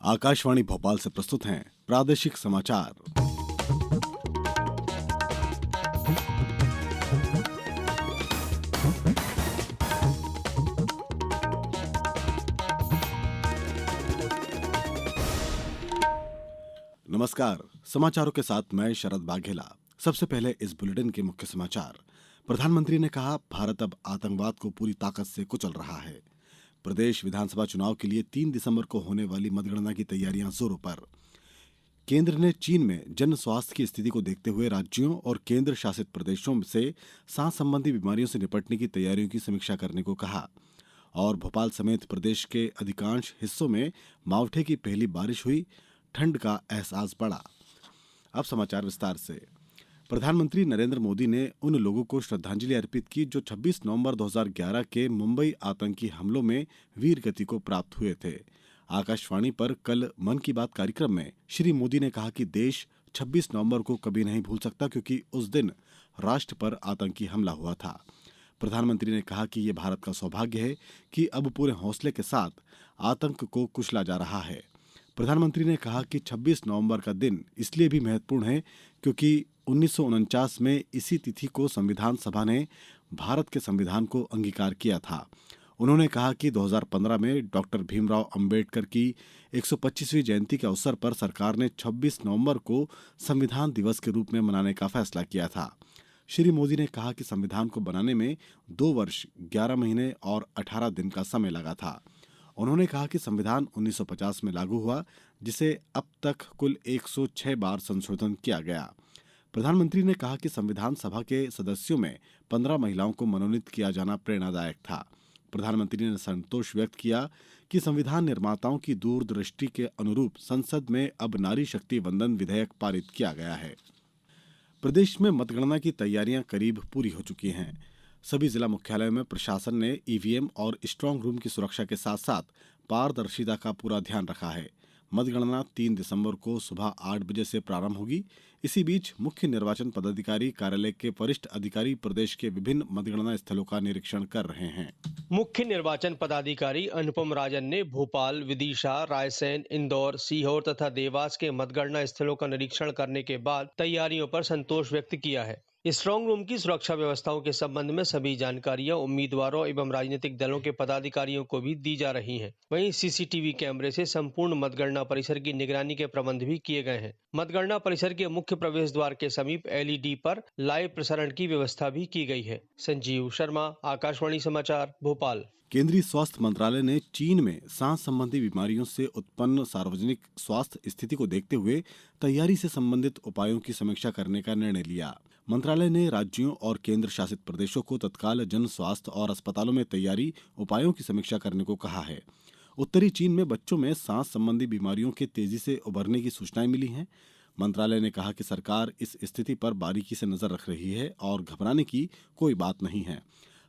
आकाशवाणी भोपाल से प्रस्तुत हैं प्रादेशिक समाचार। नमस्कार। समाचारों के साथ मैं शरद बाघेला। सबसे पहले इस बुलेटिन के मुख्य समाचार। प्रधानमंत्री ने कहा, भारत अब आतंकवाद को पूरी ताकत से कुचल रहा है। प्रदेश विधानसभा चुनाव के लिए 3 दिसंबर को होने वाली मतगणना की तैयारियां जोरों पर। केंद्र ने चीन में जन स्वास्थ्य की स्थिति को देखते हुए राज्यों और केंद्र शासित प्रदेशों से सांस संबंधी बीमारियों से निपटने की तैयारियों की समीक्षा करने को कहा। और भोपाल समेत प्रदेश के अधिकांश हिस्सों में मावठे की पहली बारिश हुई, ठंड का एहसास बढ़ा। अब समाचार विस्तार से। प्रधानमंत्री नरेंद्र मोदी ने उन लोगों को श्रद्धांजलि अर्पित की जो 26 नवंबर 2011 के मुंबई आतंकी हमलों में वीर गति को प्राप्त हुए थे। आकाशवाणी पर कल मन की बात कार्यक्रम में श्री मोदी ने कहा कि देश 26 नवंबर को कभी नहीं भूल सकता, क्योंकि उस दिन राष्ट्र पर आतंकी हमला हुआ था। प्रधानमंत्री ने कहा कि ये भारत का सौभाग्य है कि अब पूरे हौसले के साथ आतंक को कुचला जा रहा है। प्रधानमंत्री ने कहा कि 26 नवंबर का दिन इसलिए भी महत्वपूर्ण है क्योंकि 1949 में इसी तिथि को संविधान सभा ने भारत के संविधान को अंगीकार किया था। उन्होंने कहा कि 2015 में डॉक्टर भीमराव अंबेडकर की 125वीं जयंती के अवसर पर सरकार ने 26 नवंबर को संविधान दिवस के रूप में मनाने का फैसला किया था। श्री मोदी ने कहा कि संविधान को बनाने में 2 वर्ष 11 महीने और 18 दिन का समय लगा था। उन्होंने कहा कि संविधान 1950 में लागू हुआ, जिसे अब तक कुल 106 बार संशोधन किया गया। प्रधानमंत्री ने कहा कि संविधान सभा के सदस्यों में 15 महिलाओं को मनोनीत किया जाना प्रेरणादायक था। प्रधानमंत्री ने संतोष व्यक्त किया कि संविधान निर्माताओं की दूरदृष्टि के अनुरूप संसद में अब नारी शक्ति वंदन विधेयक पारित किया गया है। प्रदेश में मतगणना की तैयारियां करीब पूरी हो चुकी हैं। सभी जिला मुख्यालयों में प्रशासन ने ईवीएम और स्ट्रांग रूम की सुरक्षा के साथ साथ पारदर्शिता का पूरा ध्यान रखा है। मतगणना 3 दिसंबर को सुबह 8 बजे से प्रारंभ होगी। इसी बीच मुख्य निर्वाचन पदाधिकारी कार्यालय के वरिष्ठ अधिकारी प्रदेश के विभिन्न मतगणना स्थलों का निरीक्षण कर रहे हैं। मुख्य निर्वाचन पदाधिकारी अनुपम राजन ने भोपाल, विदिशा, रायसेन, इंदौर, सीहोर तथा देवास के मतगणना स्थलों का निरीक्षण करने के बाद तैयारियों पर संतोष व्यक्त किया है। स्ट्रांग रूम की सुरक्षा व्यवस्थाओं के संबंध में सभी जानकारियां उम्मीदवारों एवं राजनीतिक दलों के पदाधिकारियों को भी दी जा रही हैं। वहीं सीसीटीवी कैमरे से संपूर्ण मतगणना परिसर की निगरानी के प्रबंध भी किए गए हैं। मतगणना परिसर के मुख्य प्रवेश द्वार के समीप एलईडी पर लाइव प्रसारण की व्यवस्था भी की गई है। संजीव शर्मा, आकाशवाणी समाचार, भोपाल। केंद्रीय स्वास्थ्य मंत्रालय ने चीन में सांस संबंधी बीमारियों से उत्पन्न सार्वजनिक स्वास्थ्य स्थिति को देखते हुए तैयारी से संबंधित उपायों की समीक्षा करने का निर्णय लिया। मंत्रालय ने राज्यों और केंद्र शासित प्रदेशों को तत्काल जन स्वास्थ्य और अस्पतालों में तैयारी उपायों की समीक्षा करने को कहा है। उत्तरी चीन में बच्चों में सांस संबंधी बीमारियों के तेजी से उभरने की सूचनाएं मिली हैं। मंत्रालय ने कहा कि सरकार इस स्थिति पर बारीकी से नजर रख रही है और घबराने की कोई बात नहीं है।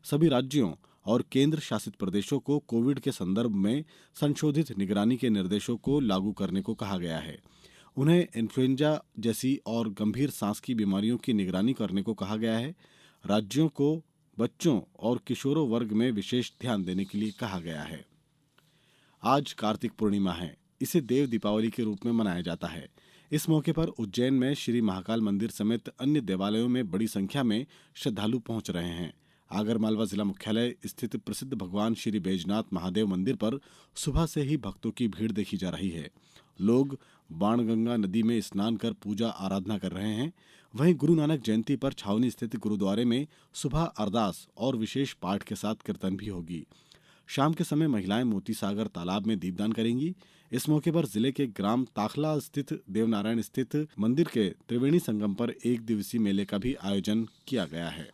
सभी राज्यों और केंद्र शासित प्रदेशों को कोविड के संदर्भ में संशोधित निगरानी के निर्देशों को लागू करने को कहा गया है। उन्हें इन्फ्लुएंजा जैसी और गंभीर सांस की बीमारियों की निगरानी करने को कहा गया है। राज्यों को बच्चों और किशोरों वर्ग में विशेष ध्यान देने के लिए कहा गया है। आज कार्तिक पूर्णिमा है। इसे देव दीपावली के रूप में मनाया जाता है। इस मौके पर उज्जैन में श्री महाकाल मंदिर समेत अन्य देवालयों में बड़ी संख्या में श्रद्धालु पहुंच रहे हैं। आगरमालवा जिला मुख्यालय स्थित प्रसिद्ध भगवान श्री बैजनाथ महादेव मंदिर पर सुबह से ही भक्तों की भीड़ देखी जा रही है। लोग बाणगंगा नदी में स्नान कर पूजा आराधना कर रहे हैं। वहीं गुरु नानक जयंती पर छावनी स्थित गुरुद्वारे में सुबह अरदास और विशेष पाठ के साथ कीर्तन भी होगी। शाम के समय महिलाएं मोती सागर तालाब में दीपदान करेंगी। इस मौके पर जिले के ग्राम ताखला स्थित देवनारायण स्थित मंदिर के त्रिवेणी संगम पर 1 दिवसीय मेले का भी आयोजन किया गया है।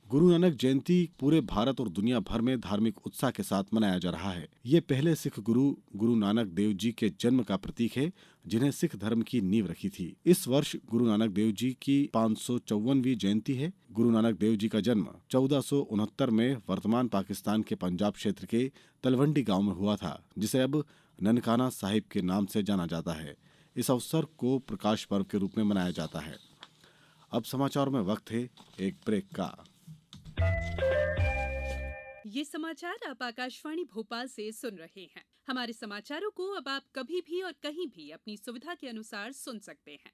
गुरु नानक जयंती पूरे भारत और दुनिया भर में धार्मिक उत्साह के साथ मनाया जा रहा है। ये पहले सिख गुरु नानक देव जी के जन्म का प्रतीक है, जिन्हें सिख धर्म की नींव रखी थी। इस वर्ष गुरु नानक देव जी की 554वीं जयंती है। गुरु नानक देव जी का जन्म 1469 में वर्तमान पाकिस्तान के पंजाब क्षेत्र के तलवंडी गांव में हुआ था, जिसे अब ननकाना साहिब के नाम से जाना जाता है। इस अवसर को प्रकाश पर्व के रूप में मनाया जाता है। अब समाचार में वक्त है एक ब्रेक का। ये समाचार आप आकाशवाणी भोपाल से सुन रहे हैं। हमारे समाचारों को अब आप कभी भी और कहीं भी अपनी सुविधा के अनुसार सुन सकते हैं।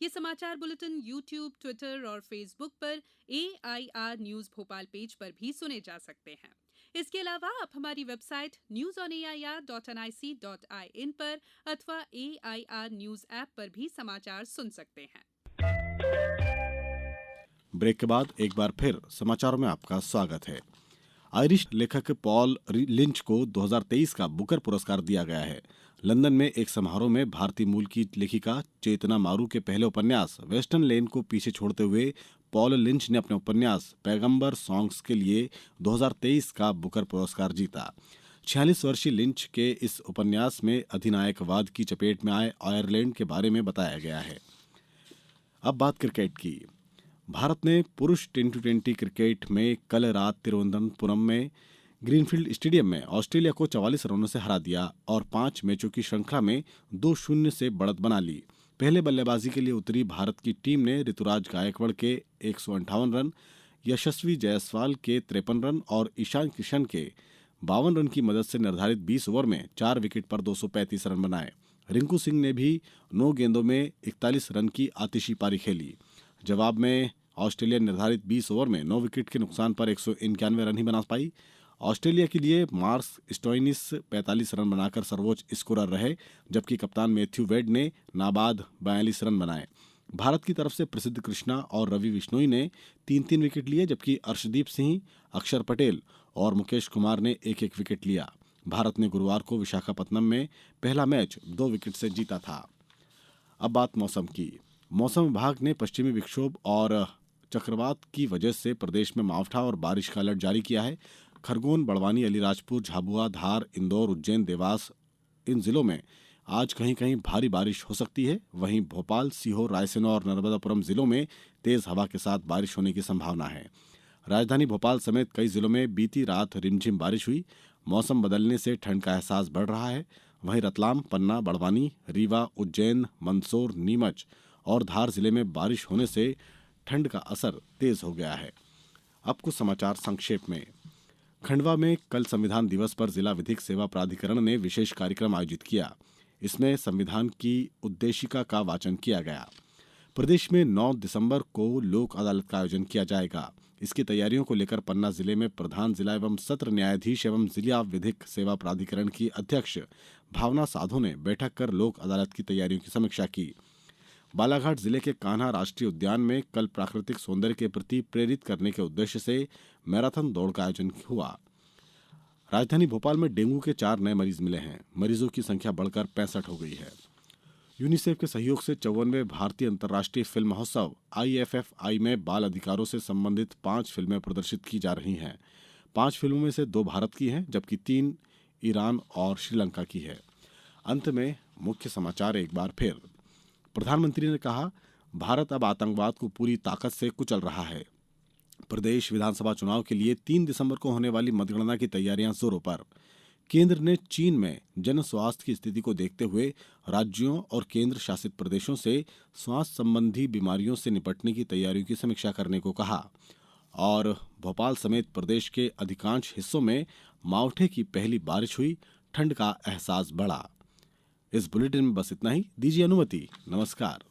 ये समाचार बुलेटिन YouTube, ट्विटर और फेसबुक पर AIR न्यूज भोपाल पेज पर भी सुने जा सकते हैं। इसके अलावा आप हमारी वेबसाइट newsonair.nic.in पर अथवा AIR न्यूज ऐप पर भी समाचार सुन सकते हैं। ब्रेक के बाद एक बार फिर समाचारों में आपका स्वागत है। आयरिश लेखक पॉल लिंच को 2023 का बुकर पुरस्कार दिया गया है। लंदन में एक समारोह में भारतीय मूल की लेखिका चेतना मारू के पहले उपन्यास वेस्टर्न लेन को पीछे छोड़ते हुए पॉल लिंच ने अपने उपन्यास पैगंबर सॉन्ग्स के लिए 2023 का बुकर पुरस्कार जीता। 46 वर्षीय लिंच के इस उपन्यास में अधिनायकवाद की चपेट में आए आयरलैंड के बारे में बताया गया है। अब बात क्रिकेट की। भारत ने पुरुष टी20 क्रिकेट में कल रात तिरुवनंतपुरम में ग्रीनफील्ड स्टेडियम में ऑस्ट्रेलिया को 44 रनों से हरा दिया और 5 मैचों की श्रृंखला में 2-0 से बढ़त बना ली। पहले बल्लेबाजी के लिए उतरी भारत की टीम ने ऋतुराज गायकवाड़ के 158 रन, यशस्वी जायसवाल के 53 रन और ईशान किशन के 52 रन की मदद से निर्धारित 20 ओवर में 4 विकेट पर 235 रन बनाए। रिंकू सिंह ने भी 9 गेंदों में 41 रन की आतिशी पारी खेली। जवाब में ऑस्ट्रेलिया निर्धारित 20 ओवर में 9 विकेट के नुकसान पर 191 रन ही बना पाई। ऑस्ट्रेलिया के लिए मार्कस स्टोइनिस 45 रन बनाकर सर्वोच्च स्कोरर रहे, जबकि कप्तान मैथ्यू वेड ने नाबाद 42 रन बनाए। भारत की तरफ से प्रसिद्ध कृष्णा और रवि बिश्नोई ने 3-3 विकेट लिए, जबकि अर्शदीप सिंह, अक्षर पटेल और मुकेश कुमार ने एक एक विकेट लिया। भारत ने गुरुवार को विशाखापत्तनम में पहला मैच 2 विकेट से जीता था। अब बात मौसम की। मौसम विभाग ने पश्चिमी विक्षोभ और चक्रवात की वजह से प्रदेश में मावठा और बारिश का अलर्ट जारी किया है। खरगोन, बड़वानी, अलीराजपुर, झाबुआ, धार, इंदौर, उज्जैन, देवास इन जिलों में आज कहीं कहीं भारी बारिश हो सकती है। वहीं भोपाल, सीहोर, रायसेन और नर्मदापुरम जिलों में तेज हवा के साथ बारिश होने की संभावना है। राजधानी भोपाल समेत कई जिलों में बीती रात रिमझिम बारिश हुई। मौसम बदलने से ठंड का एहसास बढ़ रहा है। वहीं रतलाम, पन्ना, बड़वानी, रीवा, उज्जैन, मंदसौर, नीमच और धार जिले में बारिश होने से ठंड का असर तेज हो गया है। अब कुछ समाचार संक्षेप में। खंडवा में कल संविधान दिवस पर जिला विधिक सेवा प्राधिकरण ने विशेष कार्यक्रम आयोजित किया। इसमें संविधान की उद्देशिका का वाचन किया गया। प्रदेश में 9 दिसंबर को लोक अदालत का आयोजन किया जाएगा। इसकी तैयारियों को लेकर पन्ना जिले में प्रधान जिला एवं सत्र न्यायाधीश एवं जिला विधिक सेवा प्राधिकरण की अध्यक्ष भावना साधो ने बैठक कर लोक अदालत की तैयारियों की समीक्षा की। बालाघाट जिले के कान्हा राष्ट्रीय उद्यान में कल प्राकृतिक सौंदर्य के प्रति प्रेरित करने के उद्देश्य से मैराथन दौड़ का आयोजन हुआ। राजधानी भोपाल में डेंगू के 4 नए मरीज मिले हैं। मरीजों की संख्या बढ़कर 65 हो गई है। यूनिसेफ के सहयोग से 54वें भारतीय अंतर्राष्ट्रीय फिल्म महोत्सव IFFI में बाल अधिकारों से संबंधित 5 फिल्में प्रदर्शित की जा रही हैं। 5 फिल्मों में से 2 भारत की हैं, जबकि 3 ईरान और श्रीलंका की है। अंत में मुख्य समाचार एक बार फिर। प्रधानमंत्री ने कहा, भारत अब आतंकवाद को पूरी ताकत से कुचल रहा है। प्रदेश विधानसभा चुनाव के लिए 3 दिसंबर को होने वाली मतगणना की तैयारियां जोरों पर। केंद्र ने चीन में जन स्वास्थ्य की स्थिति को देखते हुए राज्यों और केंद्र शासित प्रदेशों से स्वास्थ्य संबंधी बीमारियों से निपटने की तैयारियों की समीक्षा करने को कहा। और भोपाल समेत प्रदेश के अधिकांश हिस्सों में मावठे की पहली बारिश हुई, ठंड का एहसास बढ़ा। इस बुलेटिन में बस इतना ही। दीजिए अनुमति। नमस्कार।